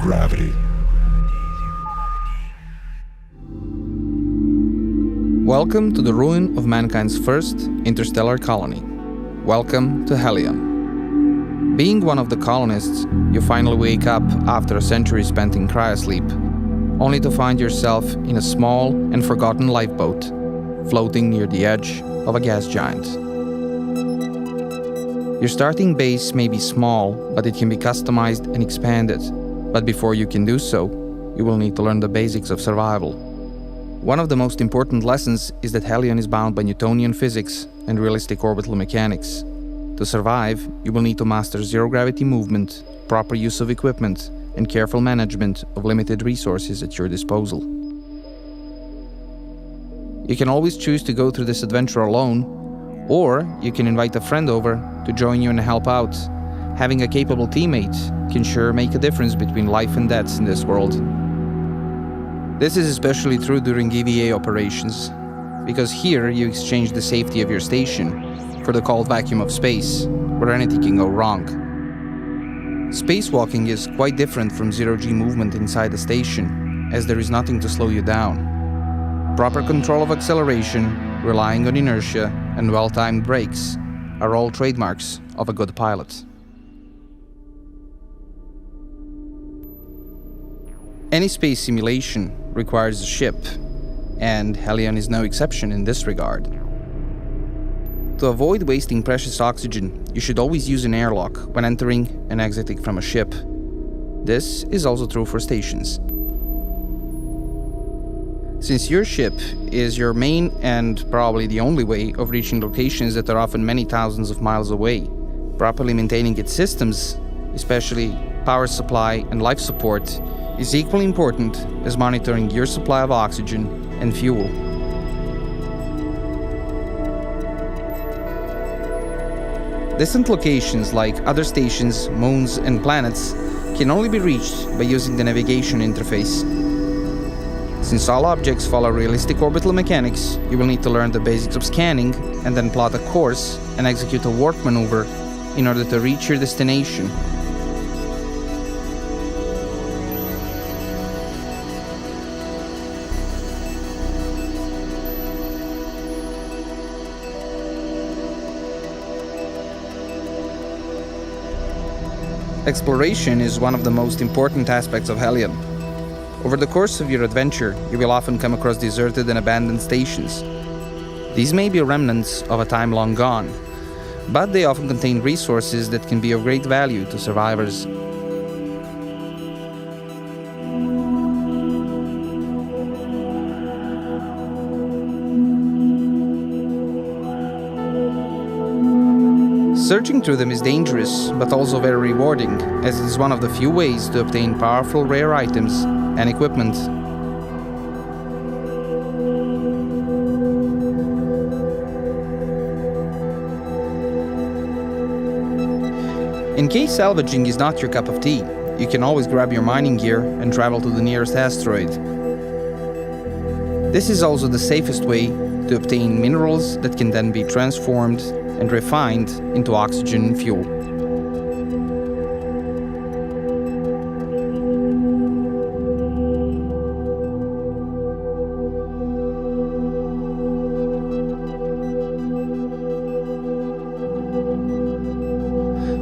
gravity. Welcome to the ruin of mankind's first interstellar colony. Welcome to Hellion. Being one of the colonists, you finally wake up after a century spent in cryosleep, only to find yourself in a small and forgotten lifeboat, floating near the edge of a gas giant. Your starting base may be small, but it can be customized and expanded. But before you can do so, you will need to learn the basics of survival. One of the most important lessons is that Hellion is bound by Newtonian physics and realistic orbital mechanics. To survive, you will need to master zero-gravity movement, proper use of equipment, and careful management of limited resources at your disposal. You can always choose to go through this adventure alone, or you can invite a friend over to join you and help out. Having a capable teammate can sure make a difference between life and death in this world. This is especially true during EVA operations, because here you exchange the safety of your station for the cold vacuum of space, where anything can go wrong. Spacewalking is quite different from zero-G movement inside the station, as there is nothing to slow you down. Proper control of acceleration, relying on inertia, and well-timed brakes are all trademarks of a good pilot. Any space simulation requires a ship, and Hellion is no exception in this regard. To avoid wasting precious oxygen, you should always use an airlock when entering and exiting from a ship. This is also true for stations. Since your ship is your main and probably the only way of reaching locations that are often many thousands of miles away, properly maintaining its systems, especially power supply and life support, is equally important as monitoring your supply of oxygen and fuel. Distant locations like other stations, moons, and planets can only be reached by using the navigation interface. Since all objects follow realistic orbital mechanics, you will need to learn the basics of scanning and then plot a course and execute a warp maneuver in order to reach your destination. Exploration is one of the most important aspects of Hellion. Over the course of your adventure, you will often come across deserted and abandoned stations. These may be remnants of a time long gone, but they often contain resources that can be of great value to survivors. Searching through them is dangerous, but also very rewarding, as it is one of the few ways to obtain powerful rare items and equipment. In case salvaging is not your cup of tea, you can always grab your mining gear and travel to the nearest asteroid. This is also the safest way to obtain minerals that can then be transformed and refined into oxygen and fuel.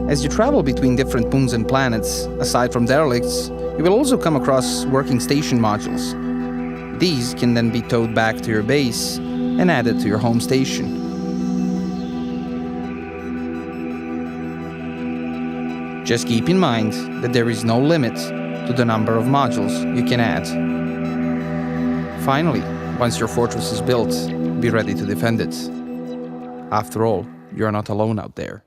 As you travel between different moons and planets, aside from derelicts, you will also come across working station modules. These can then be towed back to your base and added to your home station. Just keep in mind that there is no limit to the number of modules you can add. Finally, once your fortress is built, be ready to defend it. After all, you're not alone out there.